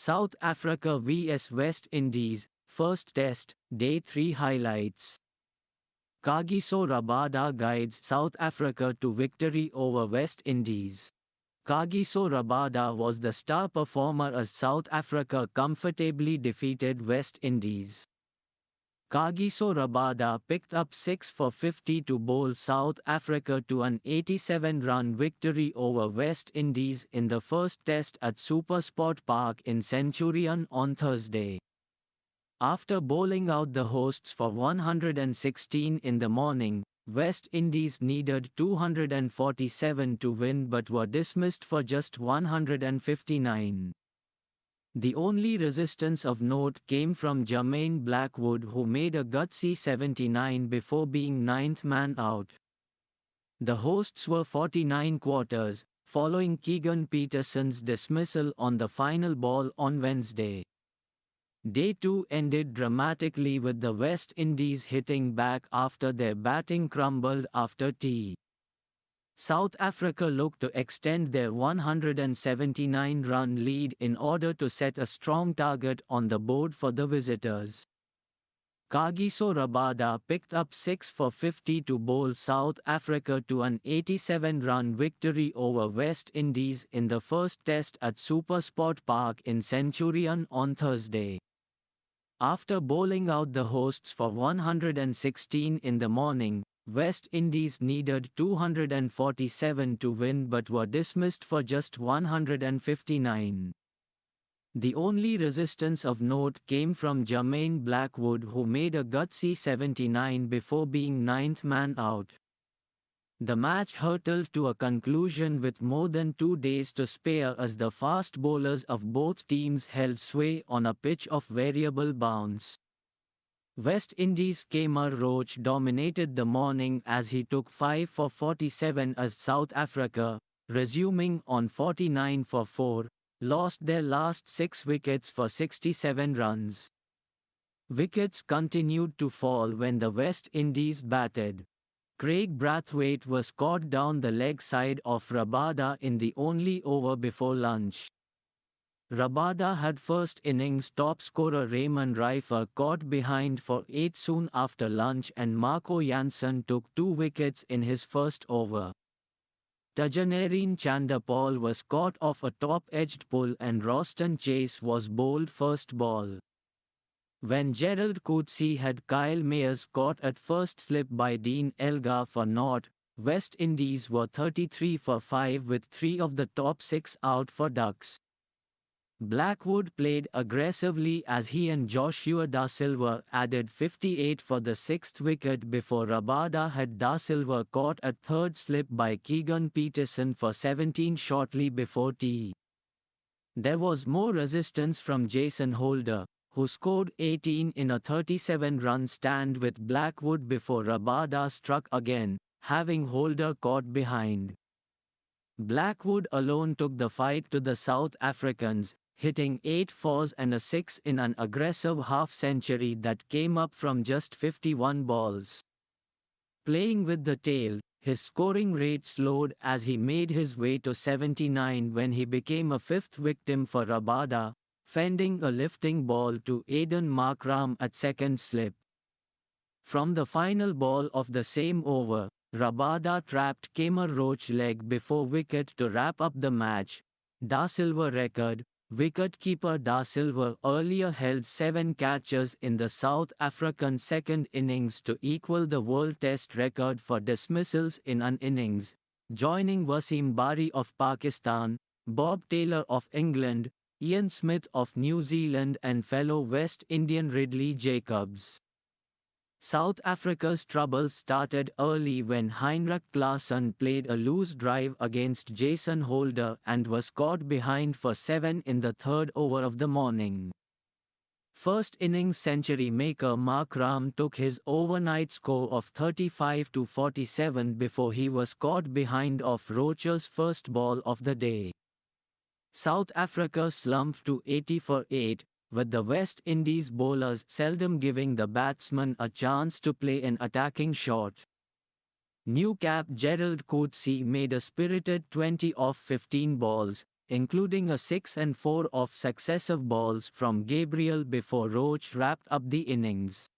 South Africa vs West Indies, First Test, Day 3 highlights. Kagiso Rabada guides South Africa to victory over West Indies. Kagiso Rabada was the star performer as South Africa comfortably defeated West Indies. Kagiso Rabada picked up 6 for 50 to bowl South Africa to an 87-run victory over West Indies in the first test at SuperSport Park in Centurion on Thursday. After bowling out the hosts for 116 in the morning, West Indies needed 247 to win but were dismissed for just 159. The only resistance of note came from Jermaine Blackwood, who made a gutsy 79 before being ninth man out. The hosts were 49 quarters, following Keegan Peterson's dismissal on the final ball on Wednesday. Day 2 ended dramatically with the West Indies hitting back after their batting crumbled after tea. South Africa looked to extend their 179-run lead in order to set a strong target on the board for the visitors. Kagiso Rabada picked up 6 for 50 to bowl South Africa to an 87-run victory over West Indies in the first test at SuperSport Park in Centurion on Thursday. After bowling out the hosts for 116 in the morning, West Indies needed 247 to win but were dismissed for just 159. The only resistance of note came from Jermaine Blackwood, who made a gutsy 79 before being ninth man out. The match hurtled to a conclusion with more than 2 days to spare as the fast bowlers of both teams held sway on a pitch of variable bounce. West Indies' Kemar Roach dominated the morning as he took 5 for 47 as South Africa, resuming on 49 for 4, lost their last 6 wickets for 67 runs. Wickets continued to fall when the West Indies batted. Craig Brathwaite was caught down the leg side of Rabada in the only over before lunch. Rabada had first innings top scorer Raymond Reifer caught behind for 8 soon after lunch, and Marco Jansen took 2 wickets in his first over. Tajanerine Chanderpaul was caught off a top-edged pull and Roston Chase was bowled first ball. When Gerald Coetzee had Kyle Mayers caught at first slip by Dean Elgar for naught, West Indies were 33 for 5 with 3 of the top 6 out for ducks. Blackwood played aggressively as he and Joshua Da Silva added 58 for the 6th wicket before Rabada had Da Silva caught at third slip by Keegan Peterson for 17 shortly before tea. There was more resistance from Jason Holder, who scored 18 in a 37-run stand with Blackwood before Rabada struck again, having Holder caught behind. Blackwood alone took the fight to the South Africans, hitting 8 fours and a 6 in an aggressive half-century that came up from just 51 balls. Playing with the tail, his scoring rate slowed as he made his way to 79 when he became a 5th victim for Rabada, fending a lifting ball to Aiden Markram at second slip. From the final ball of the same over, Rabada trapped Kemar Roach leg before wicket to wrap up the match. Da Silva record. Wicketkeeper Da Silva earlier held 7 catches in the South African second innings to equal the World Test record for dismissals in an innings, joining Wasim Bari of Pakistan, Bob Taylor of England, Ian Smith of New Zealand and fellow West Indian Ridley Jacobs. South Africa's troubles started early when Heinrich Klaasen played a loose drive against Jason Holder and was caught behind for 7 in the 3rd over of the morning. First innings century maker Markram took his overnight score of 35 to 47 before he was caught behind off Roach's first ball of the day. South Africa slumped to 80 for 8, with the West Indies bowlers seldom giving the batsman a chance to play an attacking shot. New cap Gerald Coetzee made a spirited 20 off 15 balls, including a 6 and 4 off successive balls from Gabriel before Roach wrapped up the innings.